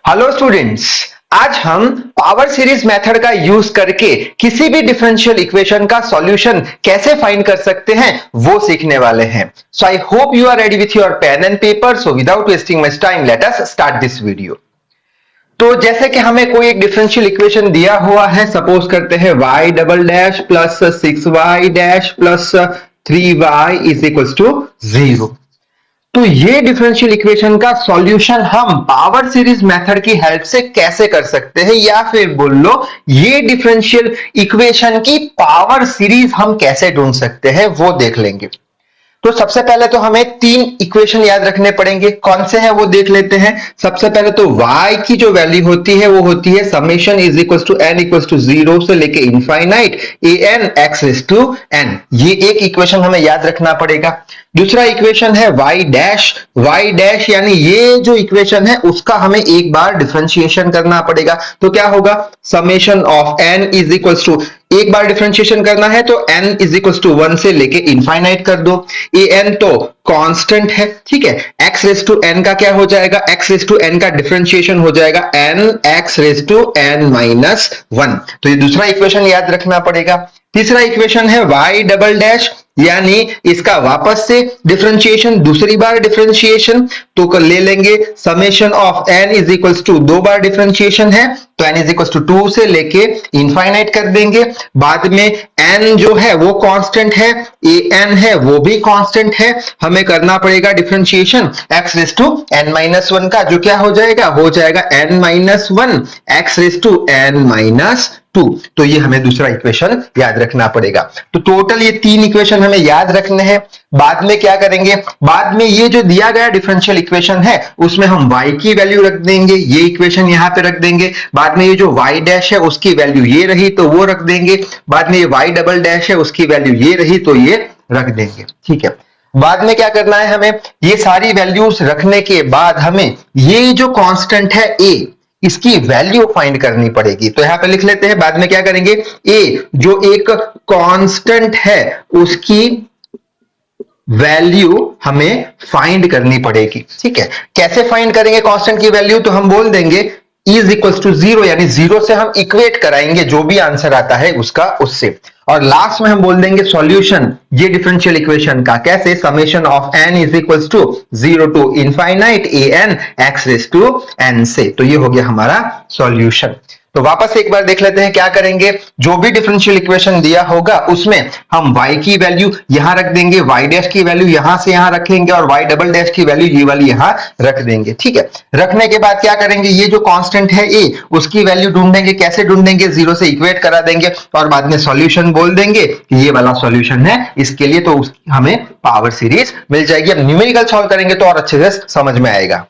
Hello students, आज हम power series method का यूज करके किसी भी डिफरेंशियल इक्वेशन का सॉल्यूशन कैसे फाइंड कर सकते हैं वो सीखने वाले हैं। So I hope you are ready with your pen and paper. So without wasting much time let us start this video. तो जैसे कि हमें कोई एक डिफरेंशियल इक्वेशन दिया हुआ है, सपोज करते हैं y double dash plus 6y dash plus 3y is equal to 0। तो ये डिफरेंशियल इक्वेशन का सॉल्यूशन हम पावर सीरीज मेथड की हेल्प से कैसे कर सकते हैं, या फिर बोल लो ये डिफरेंशियल इक्वेशन की पावर सीरीज हम कैसे ढूंढ सकते हैं वो देख लेंगे। तो सबसे पहले तो हमें तीन इक्वेशन याद रखने पड़ेंगे। कौन से हैं वो देख लेते हैं। सबसे पहले तो y की जो वैल्यू होती है वो होती है summation is equal to n equal to 0 से लेके infinite an x raise to n। ये एक इक्वेशन हमें याद रखना पड़ेगा। दूसरा इक्वेशन है y डैश यानी ये जो इक्वेशन है उसका हमें एक बार डिफरेंशिएशन करना पड़ेगा। तो क्या होगा, summation of n is equal to, एक बार डिफरेंशिएशन करना है तो n इज इक्वल टू 1 से लेके इनफाइनाइट कर दो। an तो कांस्टेंट है, ठीक है। x रेज टू n का क्या हो जाएगा, x रेज टू n का डिफरेंशिएशन हो जाएगा n x raise to n minus 1। तो ये दूसरा इक्वेशन याद रखना पड़ेगा। तीसरा इक्वेशन है y डबल डैश यानी इसका वापस से डिफरेंशिएशन, दूसरी बार डिफरेंशिएशन तो ले लेंगे summation of n is equal to, दो बार डिफरेंशिएशन है तो n इज इक्वल टू 2 से लेके इनफाइनाइट कर देंगे। बाद में n जो है वो कांस्टेंट है, an है वो भी कांस्टेंट है, हमें करना पड़ेगा differentiation x raise to n minus 1 का, जो क्या हो जाएगा n minus 1 x raise to n minus 2। तो ये हमें दूसरा इक्वेशन याद रखना पड़ेगा। तो टोटल ये तीन इक्वेशन हमें याद रखने हैं। बाद में क्या करेंगे, बाद में ये जो दिया गया डिफरेंशियल इक्वेशन है उसमें हम y की वैल्यू रख देंगे, ये इक्वेशन यहां पे रख देंगे। बाद में ये जो y डैश है उसकी वैल्यू ये रही तो वो रख देंगे। बाद में ये y डबल डैश है उसकी वैल्यू ये रही तो ये रख देंगे, ठीक है। बाद में क्या करना है, हमें ये सारी वैल्यूज रखने के बाद हमें ये जो कांस्टेंट है a, इसकी वैल्यू फाइंड करनी पड़ेगी। तो यहां पे लिख लेते हैं। बाद में क्या करेंगे, a जो एक कांस्टेंट है उसकी वैल्यू हमें फाइंड करनी पड़ेगी, ठीक है। कैसे फाइंड करेंगे कांस्टेंट की वैल्यू, तो हम बोल देंगे इज इक्वल टू 0 यानी 0 से हम इक्वेट कराएंगे जो भी आंसर आता है उसका उससे। और लास्ट में हम बोल देंगे सॉल्यूशन ये डिफरेंशियल इक्वेशन का, कैसे, summation of n is equal to 0 to infinite an x raise to n से। तो ये हो गया हमारा सॉल्यूशन। तो वापस एक बार देख लेते हैं क्या करेंगे। जो भी डिफरेंशियल इक्वेशन दिया होगा उसमें हम y की वैल्यू यहां रख देंगे, y डैश की वैल्यू यहां से यहां रखेंगे और y डबल डैश की वैल्यू ये वाली यहां रख देंगे, ठीक है। रखने के बाद क्या करेंगे, ये जो कांस्टेंट है a उसकी वैल्यू ढूंढेंगे। कैसे ढूंढेंगे, 0 से इक्वेट करा देंगे और बाद में सॉल्यूशन बोल देंगे कि ये वाला सॉल्यूशन है इसके लिए, तो हमें पावर सीरीज मिल जाएगी। अब न्यूमेरिकल सॉल्व करेंगे तो और अच्छे से समझ में आएगा।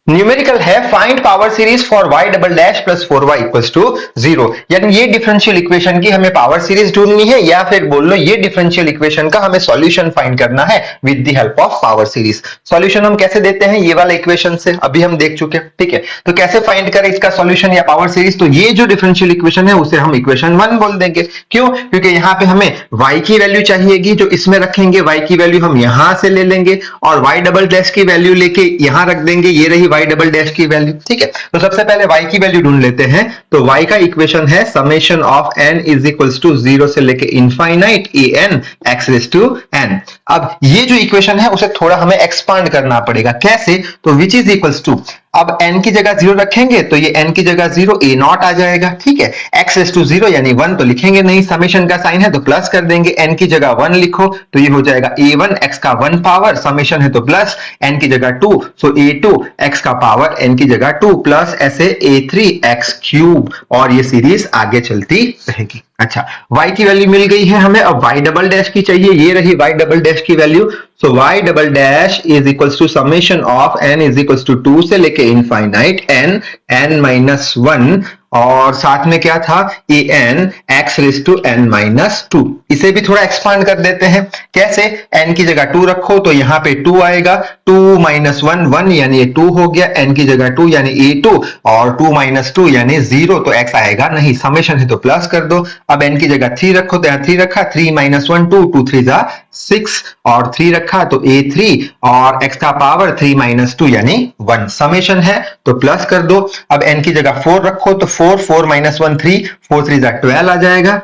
न्यूमेरिकल है find power series for y double dash plus 4y equals to 0, यानी ये डिफरेंशियल इक्वेशन की हमें पावर सीरीज ढूंढनी है, या फिर बोल लो ये डिफरेंशियल इक्वेशन का हमें सॉल्यूशन फाइंड करना है with the help of power series. Solution हम कैसे देते हैं, ये वाला इक्वेशन से अभी हम देख चुके हैं, ठीक है। तो कैसे फाइंड करें इसका सॉल्यूशन या पावर सीरीज, तो ये जो डिफरेंशियल इक्वेशन है उसे हम इक्वेशन 1 बोल देंगे। क्यों, क्योंकि यहाँ पे हमें y की वैल्यू चाहिएगी, जो इसमें रखेंगे y की वैल्यू हम यहां से ले लेंगे और y डबल डैश की वैल्यू लेके यहां रख देंगे, ये रही y डबल डैश की वैल्यू, ठीक है। तो सबसे पहले y की वैल्यू ढूंढ लेते हैं। तो y का इक्वेशन है summation of n is equals to 0 से लेके infinite an x raise to n। अब ये जो इक्वेशन है उसे थोड़ा हमें एक्सपांड करना पड़ेगा। कैसे, तो विच इज इक्वल्स टू, अब n की जगह 0 रखेंगे तो ये n की जगह 0 a नॉट आ जाएगा, ठीक है। x रेज टू 0 यानी 1 तो लिखेंगे नहीं, समेशन का साइन है तो प्लस कर देंगे। n की जगह 1 लिखो तो ये हो जाएगा a1 x का 1 पावर, समेशन है तो प्लस, n की जगह 2 सो a2 x का पावर n की जगह 2 प्लस ऐसे a3 x क्यूब, और ये सीरीज आगे चलती रहेगी। अच्छा, y की वैल्यू मिल गई है हमें, अब y डबल डैश की चाहिए, ये रही y डबल डैश की value. So y double dash is equals to summation of n is equals to 2 से लेके इनफाइनाइट n माइनस 1 और साथ में क्या था a n x raise to n minus 2। इसे भी थोड़ा एक्सपांड कर देते हैं। कैसे? n की जगह 2 रखो तो यहाँ पे 2 आएगा, 2 माइनस 1 1 यानी ये 2 हो गया, n की जगह 2 यानी a2 और 2 माइनस 2 यानी 0, तो x आएगा नहीं, समेशन है तो प्लस कर दो। अब n की जगह 3 रखो तो यहाँ 3 रखा, 3 माइनस 1 2, 2 3 जा 6 और 3 रखा तो a3 और x का पावर 3 माइनस 2 यानी 1, समेशन है तो प्लस कर दो। अब n की जगह 4 रखो तो 4 4 माइनस 1 3, 4 3 जा 12 आ जाएगा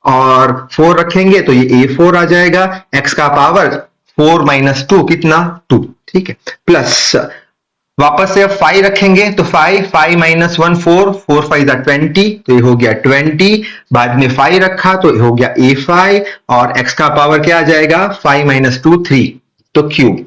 और 4 रखेंगे तो ये a4 आ जाएगा, x का पावर 4 माइनस 2 कितना 2, ठीक है, प्लस वापस से अब 5 रखेंगे तो 5 5 माइनस 1 4, 4 5 जा 20, तो ये हो गया 20, बाद में 5 रखा तो ये हो गया a5 और x का पावर क्या आ जाएगा 5 माइनस 2 3, तो क्यूब,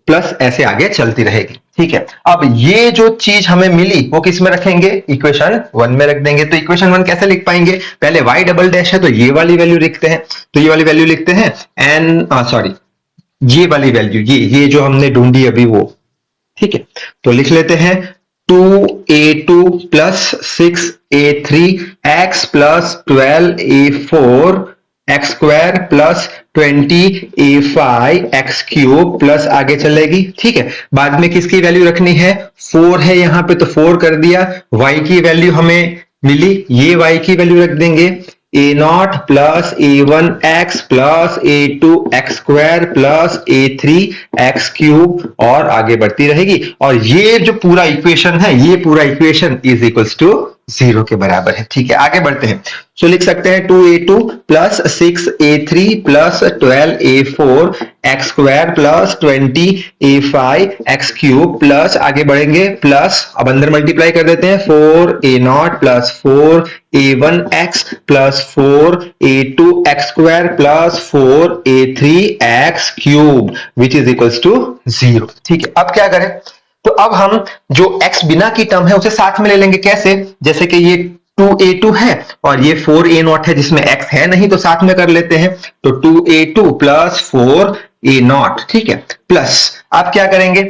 प्लस ऐसे आगे चलती रहेगी, ठीक है। अब ये जो चीज हमें मिली वो किस में रखेंगे, इक्वेशन 1 में रख देंगे। तो इक्वेशन 1 कैसे लिख पाएंगे, पहले y डबल डैश है तो ये वाली वैल्यू लिखते हैं, तो ये वाली वैल्यू लिखते हैं एन सॉरी ये वाली वैल्यू, ये जो हमने ढूंढी अभी वो, ठीक है। तो लिख लेते हैं 2a2 plus 6a3 x plus 12a4 x square plus 20a5 x cube plus आगे चलेगी, ठीक है। बाद में किसकी वैल्यू रखनी है, 4 है यहाँ पे तो 4 कर दिया, y की वैल्यू हमें मिली, ये y की वैल्यू रख देंगे a0 plus a1 x plus a2 x square plus a3 x cube और आगे बढ़ती रहेगी। और ये जो पूरा इक्वेशन है, ये पूरा इक्वेशन इज इक्वल्स टू 0 के बराबर है, ठीक है। आगे बढ़ते हैं, सो लिख सकते हैं 2a2 plus 6a3 plus 12a4 x square plus 20a5 x cube plus आगे बढ़ेंगे प्लस, अब अंदर मल्टीप्लाई कर देते हैं 4a0 plus 4a1 x plus 4a2 x square plus 4a3 x cube which is equals to 0, ठीक है। अब क्या करें, तो अब हम जो x बिना की टर्म है उसे साथ में ले लेंगे। कैसे, जैसे कि ये 2a2 है और ये 4a0 है जिसमें x है नहीं, तो साथ में कर लेते हैं, तो 2a2 प्लस 4a0, ठीक है, प्लस अब क्या करेंगे,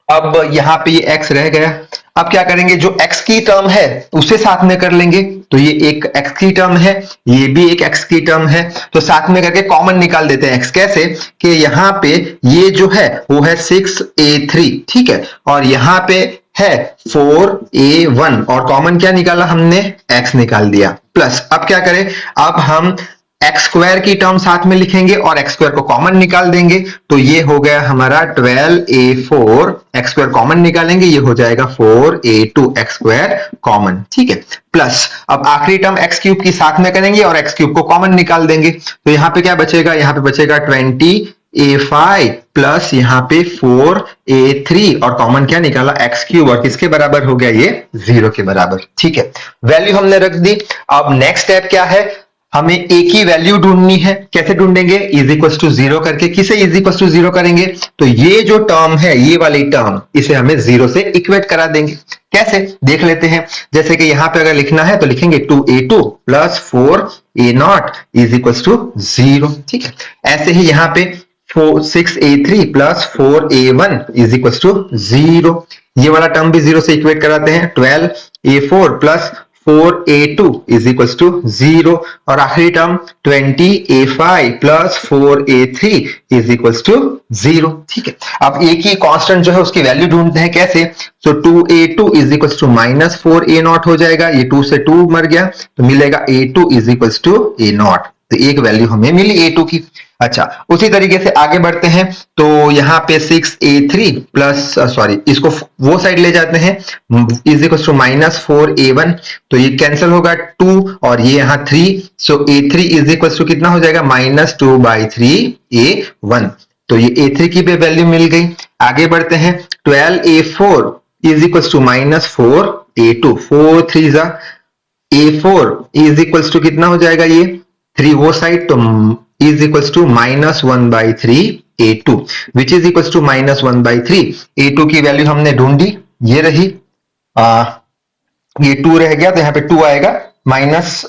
अब यहां पे ये x रह गया, अब क्या करेंगे, जो x की टर्म है उसे साथ में कर लेंगे, तो ये एक x की टर्म है, ये भी एक x की टर्म है, तो साथ में करके कॉमन निकाल देते हैं x। कैसे कि यहाँ पे ये जो है वो है 6a3, ठीक है, और यहाँ पे है 4a1 और कॉमन क्या निकाला हमने, x निकाल दिया, प्लस अब क्या करें, अब हम एक्स स्क्वायर की टर्म साथ में लिखेंगे और एक्स स्क्वायर को कॉमन निकाल देंगे, तो ये हो गया हमारा 12a4 एक्स स्क्वायर कॉमन निकालेंगे, ये हो जाएगा 4a2 एक्स स्क्वायर कॉमन, ठीक है, प्लस अब आखिरी टर्म एक्स क्यूब की साथ में करेंगे और एक्स क्यूब को कॉमन निकाल देंगे, तो यहाँ पे क्या बचेगा, यहाँ पे बचेगा 20a5 प्लस यहाँ पे 4a3 और कॉमन क्या निकाला एक्स क्यूब, और किसके बराबर हो गया, ये 0 के बराबर, ठीक है। वैल्यू हमने रख दी। अब नेक्स्ट स्टेप क्या है, हमें a की वैल्यू ढूंढनी है। कैसे ढूंढेंगे, इज इक्वल टू 0 करके। किसे इज इक्वल टू 0 करेंगे, तो ये जो टर्म है, ये वाली टर्म, इसे हमें 0 से इक्वेट करा देंगे। कैसे देख लेते हैं, जैसे कि यहां पे अगर लिखना है तो लिखेंगे 2a2 plus 4a0 is equal to 0, ठीक है। ऐसे ही यहाँ पे 6a3 plus 4a1 is equal to 0, ये वाला टर्म भी 0 से इक्वेट कराते हैं। 12a4 plus 4a2 is equal to 0 और आखिरी term 20a5 plus 4a3 is equal to 0, ठीक है। अब a की कांस्टेंट जो है उसकी वैल्यू ढूंढते हैं। कैसे, तो 2a2 is equal to minus 4a0 हो जाएगा, ये 2 से 2 मर गया तो मिलेगा a2 is equal to a0, तो एक वैल्यू हमें मिली a2 की। अच्छा, उसी तरीके से आगे बढ़ते हैं, तो यहाँ पे 6a3 प्लस सॉरी इसको वो साइड ले जाते हैं, is equal to minus 4a1, तो ये कैंसिल होगा 2 और ये यहाँ 3, सो a3 इज इक्वल टू कितना हो जाएगा, माइनस 2/3a1, तो ये a3 की भी वैल्यू मिल गई। आगे बढ़ते हैं, 12a4 is equal to minus 4a2, 4 3 जा a4 इज इक्वल टू कितना हो जाएगा, ये 3 वो साइड, तो is equal to minus 1/3a2 which is equal to minus 1/3। a2 की वैल्यू हमने ढूंढी, ये रही, ये 2 रह गया तो यहाँ पे 2 आएगा, माइनस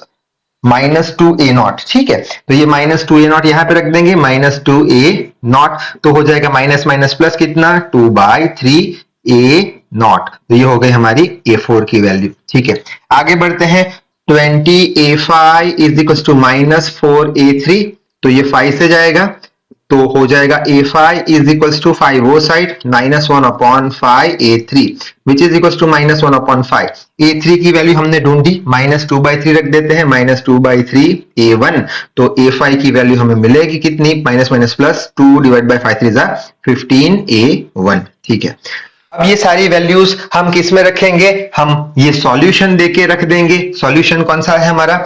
2a0, ठीक है। तो ये माइनस 2a0 यहाँ पे रख देंगे, माइनस 2a0, तो हो जाएगा माइनस माइनस प्लस कितना, 2/3a नॉट। तो ये हो गई हमारी A4 की वैल्यू। ठीक है, आगे बढ़ते हैं। 20A5 is equal to -4A3, तो ये 5 से जाएगा, तो हो जाएगा A5 इज इक्वल टू 5 वो side -1/5A3 which is equal to -1/5। A3 की वैल्यू हमने ढूंढी, -2/3 रख देते हैं, -2/3 A1। तो A5 की वैल्यू हमें मिलेगी कितनी, minus minus plus 2 divide by 5 3 जा 15A1। ठीक है, अब ये सारी वैल्यूज हम किस में रखेंगे, हम ये सॉल्यूशन देके रख देंगे। सॉल्यूशन कौन सा है हमारा,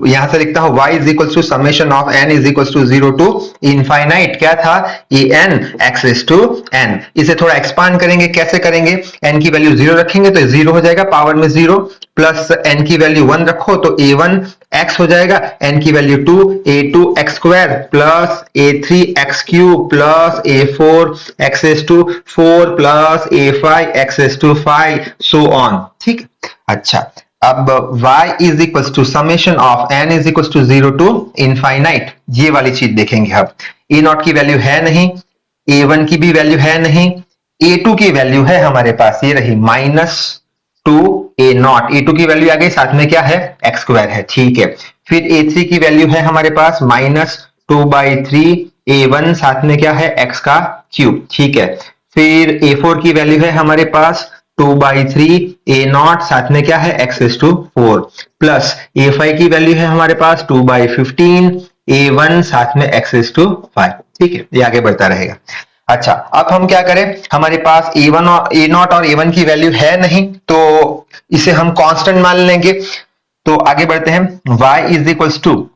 यहां से लिखता हूं y is equal to summation of n is equal to 0 to infinite, क्या था, an x raise to n। इसे थोड़ा एक्सपांड करेंगे, कैसे करेंगे, n की वैल्यू 0 रखेंगे तो 0 हो जाएगा, पावर में 0, प्लस n की वैल्यू 1 रखो तो A1 x हो जाएगा, n की value 2 A2 x square plus A3 x cube plus A4 x raise to 4 plus A5 x raise to 5 so on. ठीक, अच्छा, अब y is equal to summation of n is equal to 0 to infinite, ये वाली चीज देखेंगे। अब A0 की value है नहीं, A1 की भी वैल्यू है नहीं, A2 की वैल्यू है हमारे पास, ये रही -2A0। A2 की वैल्यू आ गई, साथ में क्या है, x स्क्वायर है। ठीक है, फिर A3 की वैल्यू है हमारे पास -2/3A1, साथ में क्या है, x का क्यूब। ठीक है, फिर A4 की वैल्यू है हमारे पास 2/3A0, साथ में क्या है, x raise to 4, plus A5 की वैल्यू है हमारे पास 2/15A1, साथ में x रेज टू 5। ठीक है, ये आगे बढ़ता रहेगा। अच्छा, अब हम क्या करें, हमारे पास A1 और A0 और A1 की वैल्यू है नहीं, तो इसे हम कांस्टेंट मान लेंगे। तो आगे बढ़ते हैं, y is equals to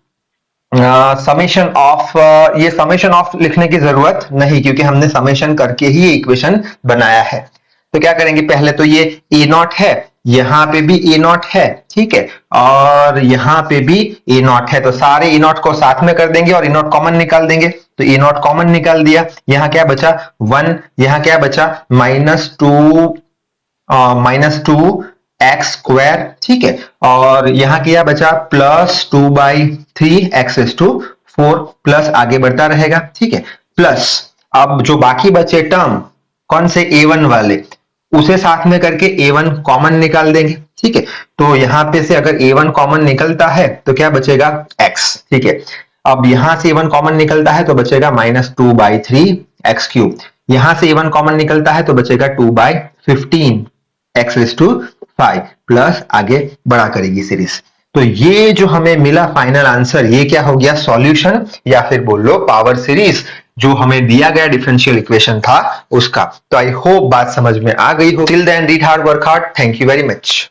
summation of, ये समेशन ऑफ लिखने की जरूरत नहीं क्योंकि हमने समेशन करके ही इक्वेशन बनाया है। तो क्या करेंगे, पहले तो ये A0 है, यहां पे भी A0 है, ठीक है, और यहां पे भी A0 है, तो सारे A0 को साथ में कर देंगे और A0 कॉमन निकाल देंगे। तो A0 कॉमन निकाल दिया, यहां क्या बचा 1, यहां क्या बचा -2x स्क्वायर। ठीक है, और यहां क्या बचा +2/3x⁴ प्लस आगे बढ़ता रहेगा। ठीक है, प्लस अब जो बाकी बचे टर्म कौन से, A1 वाले, उसे साथ में करके A1 कॉमन निकाल देंगे। ठीक है, तो यहां पे से अगर A1 कॉमन निकलता है तो क्या बचेगा, x। ठीक है, अब यहां से A1 कॉमन निकलता है तो बचेगा -2/3x³। यहां से A1 कॉमन निकलता है तो बचेगा 2/15x⁵ प्लस आगे बड़ा करेगी सीरीज। तो ये जो हमें मिला फाइनल आंसर, ये क्या हो गया, सॉल्यूशन, या फिर बोल लो पावर सीरीज जो हमें दिया गया डिफरेंशियल इक्वेशन था उसका। तो आई होप बात समझ में आ गई हो। Till then read hard, work hard. Thank you very much.